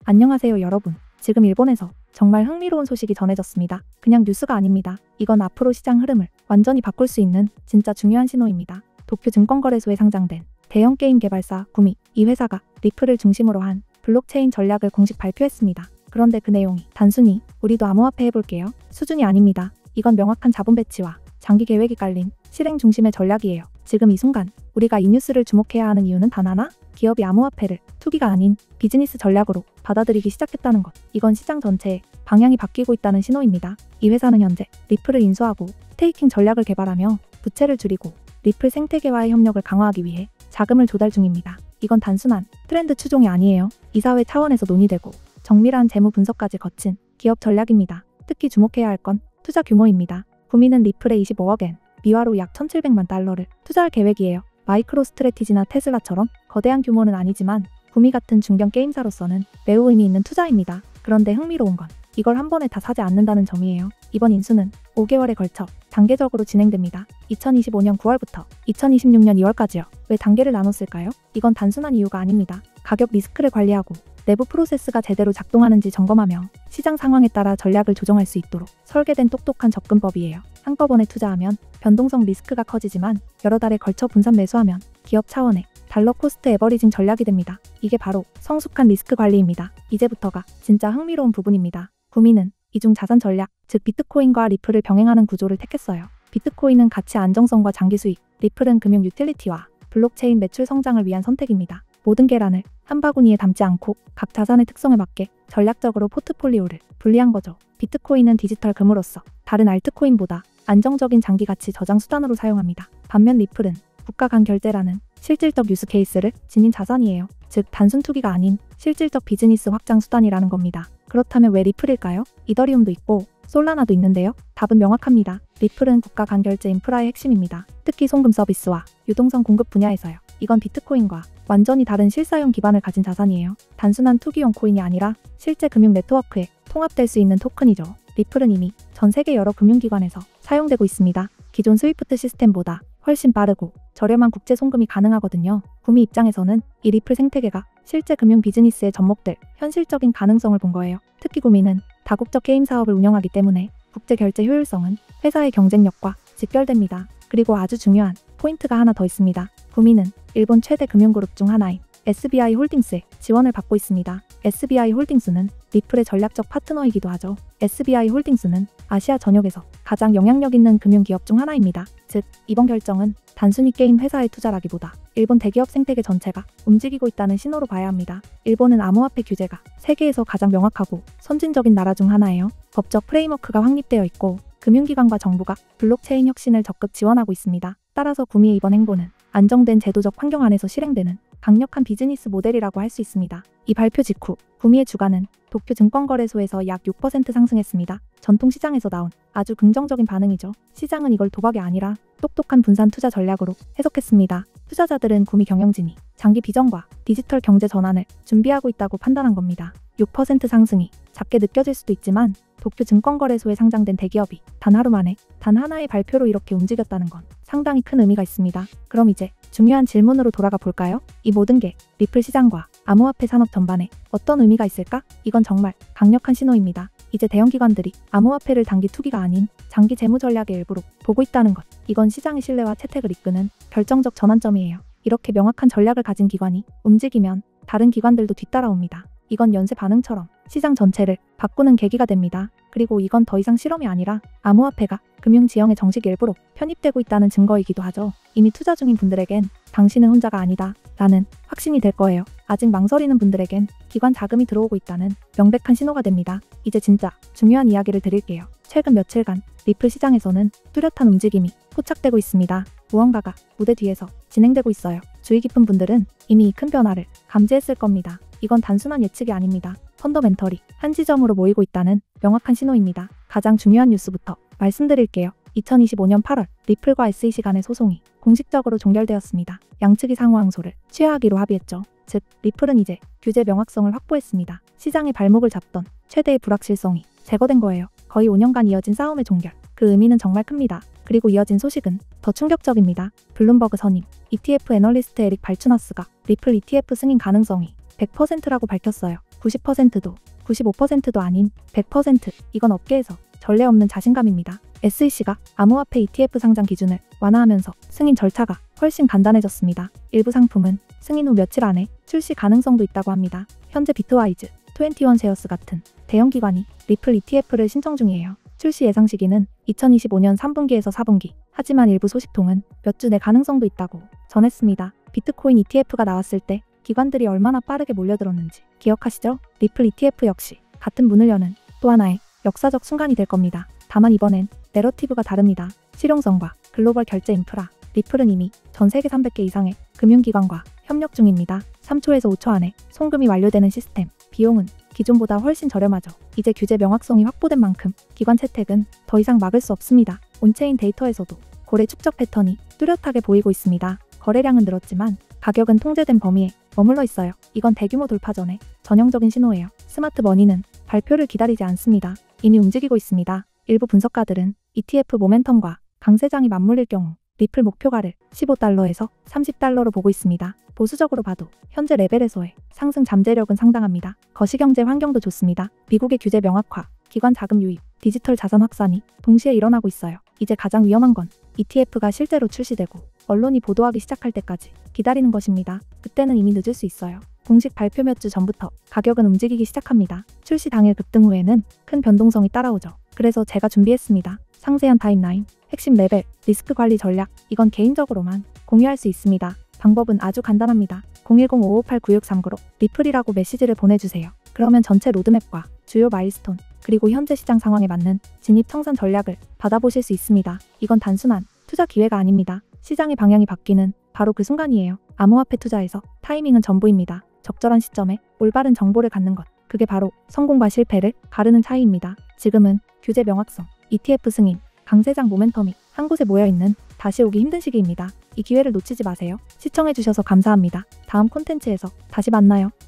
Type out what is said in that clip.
안녕하세요 여러분. 지금 일본에서 정말 흥미로운 소식이 전해졌습니다. 그냥 뉴스가 아닙니다. 이건 앞으로 시장 흐름을 완전히 바꿀 수 있는 진짜 중요한 신호입니다. 도쿄 증권거래소에 상장된 대형 게임 개발사 구미, 이 회사가 리플을 중심으로 한 블록체인 전략을 공식 발표했습니다. 그런데 그 내용이 단순히 우리도 암호화폐 해볼게요 수준이 아닙니다. 이건 명확한 자본 배치와 장기 계획이 깔린 실행 중심의 전략이에요. 지금 이 순간 우리가 이 뉴스를 주목해야 하는 이유는 단 하나? 기업이 암호화폐를 투기가 아닌 비즈니스 전략으로 받아들이기 시작했다는 것. 이건 시장 전체의 방향이 바뀌고 있다는 신호입니다. 이 회사는 현재 리플을 인수하고 스테이킹 전략을 개발하며 부채를 줄이고 리플 생태계와의 협력을 강화하기 위해 자금을 조달 중입니다. 이건 단순한 트렌드 추종이 아니에요. 이사회 차원에서 논의되고 정밀한 재무 분석까지 거친 기업 전략입니다. 특히 주목해야 할 건 투자 규모입니다. 구미는 리플에 25억엔, 미화로 약 1,700만 달러를 투자할 계획이에요. 마이크로 스트래티지나 테슬라처럼 거대한 규모는 아니지만 구미 같은 중견 게임사로서는 매우 의미 있는 투자입니다. 그런데 흥미로운 건 이걸 한 번에 다 사지 않는다는 점이에요. 이번 인수는 5개월에 걸쳐 단계적으로 진행됩니다. 2025년 9월부터 2026년 2월까지요. 왜 단계를 나눴을까요? 이건 단순한 이유가 아닙니다. 가격 리스크를 관리하고 내부 프로세스가 제대로 작동하는지 점검하며 시장 상황에 따라 전략을 조정할 수 있도록 설계된 똑똑한 접근법이에요. 한꺼번에 투자하면 변동성 리스크가 커지지만 여러 달에 걸쳐 분산 매수하면 기업 차원의 달러 코스트 에버리징 전략이 됩니다. 이게 바로 성숙한 리스크 관리입니다. 이제부터가 진짜 흥미로운 부분입니다. 구미는 이중 자산 전략, 즉 비트코인과 리플을 병행하는 구조를 택했어요. 비트코인은 가치 안정성과 장기 수익, 리플은 금융 유틸리티와 블록체인 매출 성장을 위한 선택입니다. 모든 계란을 한 바구니에 담지 않고 각 자산의 특성에 맞게 전략적으로 포트폴리오를 분리한 거죠. 비트코인은 디지털 금으로서 다른 알트코인보다 안정적인 장기 가치 저장 수단으로 사용합니다. 반면 리플은 국가 간 결제라는 실질적 유스 케이스를 지닌 자산이에요. 즉 단순 투기가 아닌 실질적 비즈니스 확장 수단이라는 겁니다. 그렇다면 왜 리플일까요? 이더리움도 있고 솔라나도 있는데요. 답은 명확합니다. 리플은 국가 간 결제 인프라의 핵심입니다. 특히 송금 서비스와 유동성 공급 분야에서요. 이건 비트코인과 완전히 다른 실사용 기반을 가진 자산이에요. 단순한 투기용 코인이 아니라 실제 금융 네트워크에 통합될 수 있는 토큰이죠. 리플은 이미 전 세계 여러 금융기관에서 사용되고 있습니다. 기존 스위프트 시스템보다 훨씬 빠르고 저렴한 국제 송금이 가능하거든요. 구미 입장에서는 이 리플 생태계가 실제 금융 비즈니스에 접목될 현실적인 가능성을 본 거예요. 특히 구미는 다국적 게임 사업을 운영하기 때문에 국제 결제 효율성은 회사의 경쟁력과 직결됩니다. 그리고 아주 중요한 포인트가 하나 더 있습니다. 구미는 일본 최대 금융그룹 중 하나인 SBI 홀딩스의 지원을 받고 있습니다. SBI 홀딩스는 리플의 전략적 파트너이기도 하죠. SBI 홀딩스는 아시아 전역에서 가장 영향력 있는 금융기업 중 하나입니다. 즉, 이번 결정은 단순히 게임 회사의 투자라기보다 일본 대기업 생태계 전체가 움직이고 있다는 신호로 봐야 합니다. 일본은 암호화폐 규제가 세계에서 가장 명확하고 선진적인 나라 중 하나예요. 법적 프레임워크가 확립되어 있고 금융기관과 정부가 블록체인 혁신을 적극 지원하고 있습니다. 따라서 구미의 이번 행보는 안정된 제도적 환경 안에서 실행되는 강력한 비즈니스 모델이라고 할 수 있습니다. 이 발표 직후 구미의 주가는 도쿄 증권거래소에서 약 6% 상승했습니다. 전통시장에서 나온 아주 긍정적인 반응이죠. 시장은 이걸 도박이 아니라 똑똑한 분산 투자 전략으로 해석했습니다. 투자자들은 구미 경영진이 장기 비전과 디지털 경제 전환을 준비하고 있다고 판단한 겁니다. 6% 상승이 작게 느껴질 수도 있지만 도쿄 증권거래소에 상장된 대기업이 단 하루 만에 단 하나의 발표로 이렇게 움직였다는 건 상당히 큰 의미가 있습니다. 그럼 이제 중요한 질문으로 돌아가 볼까요? 이 모든 게 리플 시장과 암호화폐 산업 전반에 어떤 의미가 있을까? 이건 정말 강력한 신호입니다. 이제 대형 기관들이 암호화폐를 단기 투기가 아닌 장기 재무 전략의 일부로 보고 있다는 것. 이건 시장의 신뢰와 채택을 이끄는 결정적 전환점이에요. 이렇게 명확한 전략을 가진 기관이 움직이면 다른 기관들도 뒤따라옵니다. 이건 연쇄 반응처럼 시장 전체를 바꾸는 계기가 됩니다. 그리고 이건 더 이상 실험이 아니라 암호화폐가 금융 지형의 정식 일부로 편입되고 있다는 증거이기도 하죠. 이미 투자 중인 분들에겐 당신은 혼자가 아니다 라는 확신이 될 거예요. 아직 망설이는 분들에겐 기관 자금이 들어오고 있다는 명백한 신호가 됩니다. 이제 진짜 중요한 이야기를 드릴게요. 최근 며칠간 리플 시장에서는 뚜렷한 움직임이 포착되고 있습니다. 무언가가 무대 뒤에서 진행되고 있어요. 주의 깊은 분들은 이미 이 큰 변화를 감지했을 겁니다. 이건 단순한 예측이 아닙니다. 펀더멘털이 한 지점으로 모이고 있다는 명확한 신호입니다. 가장 중요한 뉴스부터 말씀드릴게요. 2025년 8월 리플과 SEC 간의 소송이 공식적으로 종결되었습니다. 양측이 상호 항소를 취하하기로 합의했죠. 즉, 리플은 이제 규제 명확성을 확보했습니다. 시장의 발목을 잡던 최대의 불확실성이 제거된 거예요. 거의 5년간 이어진 싸움의 종결. 그 의미는 정말 큽니다. 그리고 이어진 소식은 더 충격적입니다. 블룸버그 선임 ETF 애널리스트 에릭 발추나스가 리플 ETF 승인 가능성이 100%라고 밝혔어요. 90%도 95%도 아닌 100%. 이건 업계에서 전례 없는 자신감입니다. SEC가 암호화폐 ETF 상장 기준을 완화하면서 승인 절차가 훨씬 간단해졌습니다. 일부 상품은 승인 후 며칠 안에 출시 가능성도 있다고 합니다. 현재 비트와이즈, 21쉐어스 같은 대형 기관이 리플 ETF를 신청 중이에요. 출시 예상 시기는 2025년 3분기에서 4분기. 하지만 일부 소식통은 몇 주 내 가능성도 있다고 전했습니다. 비트코인 ETF가 나왔을 때 기관들이 얼마나 빠르게 몰려들었는지 기억하시죠? 리플 ETF 역시 같은 문을 여는 또 하나의 역사적 순간이 될 겁니다. 다만 이번엔 내러티브가 다릅니다. 실용성과 글로벌 결제 인프라. 리플은 이미 전 세계 300개 이상의 금융기관과 협력 중입니다. 3초에서 5초 안에 송금이 완료되는 시스템. 비용은 기존보다 훨씬 저렴하죠. 이제 규제 명확성이 확보된 만큼 기관 채택은 더 이상 막을 수 없습니다. 온체인 데이터에서도 거래 축적 패턴이 뚜렷하게 보이고 있습니다. 거래량은 늘었지만 가격은 통제된 범위에 머물러 있어요. 이건 대규모 돌파 전에 전형적인 신호예요. 스마트 머니는 발표를 기다리지 않습니다. 이미 움직이고 있습니다. 일부 분석가들은 ETF 모멘텀과 강세장이 맞물릴 경우 리플 목표가를 15달러에서 30달러로 보고 있습니다. 보수적으로 봐도 현재 레벨에서의 상승 잠재력은 상당합니다. 거시경제 환경도 좋습니다. 미국의 규제 명확화, 기관 자금 유입, 디지털 자산 확산이 동시에 일어나고 있어요. 이제 가장 위험한 건 ETF가 실제로 출시되고 언론이 보도하기 시작할 때까지 기다리는 것입니다. 그때는 이미 늦을 수 있어요. 공식 발표 몇 주 전부터 가격은 움직이기 시작합니다. 출시 당일 급등 후에는 큰 변동성이 따라오죠. 그래서 제가 준비했습니다. 상세한 타임라인, 핵심 레벨, 리스크 관리 전략. 이건 개인적으로만 공유할 수 있습니다. 방법은 아주 간단합니다. 010-558-9639로 리플이라고 메시지를 보내주세요. 그러면 전체 로드맵과 주요 마일스톤, 그리고 현재 시장 상황에 맞는 진입 청산 전략을 받아보실 수 있습니다. 이건 단순한 투자 기회가 아닙니다. 시장의 방향이 바뀌는 바로 그 순간이에요. 암호화폐 투자에서 타이밍은 전부입니다. 적절한 시점에 올바른 정보를 갖는 것. 그게 바로 성공과 실패를 가르는 차이입니다. 지금은 규제 명확성, ETF 승인, 강세장 모멘텀이 한 곳에 모여있는 다시 오기 힘든 시기입니다. 이 기회를 놓치지 마세요. 시청해주셔서 감사합니다. 다음 콘텐츠에서 다시 만나요.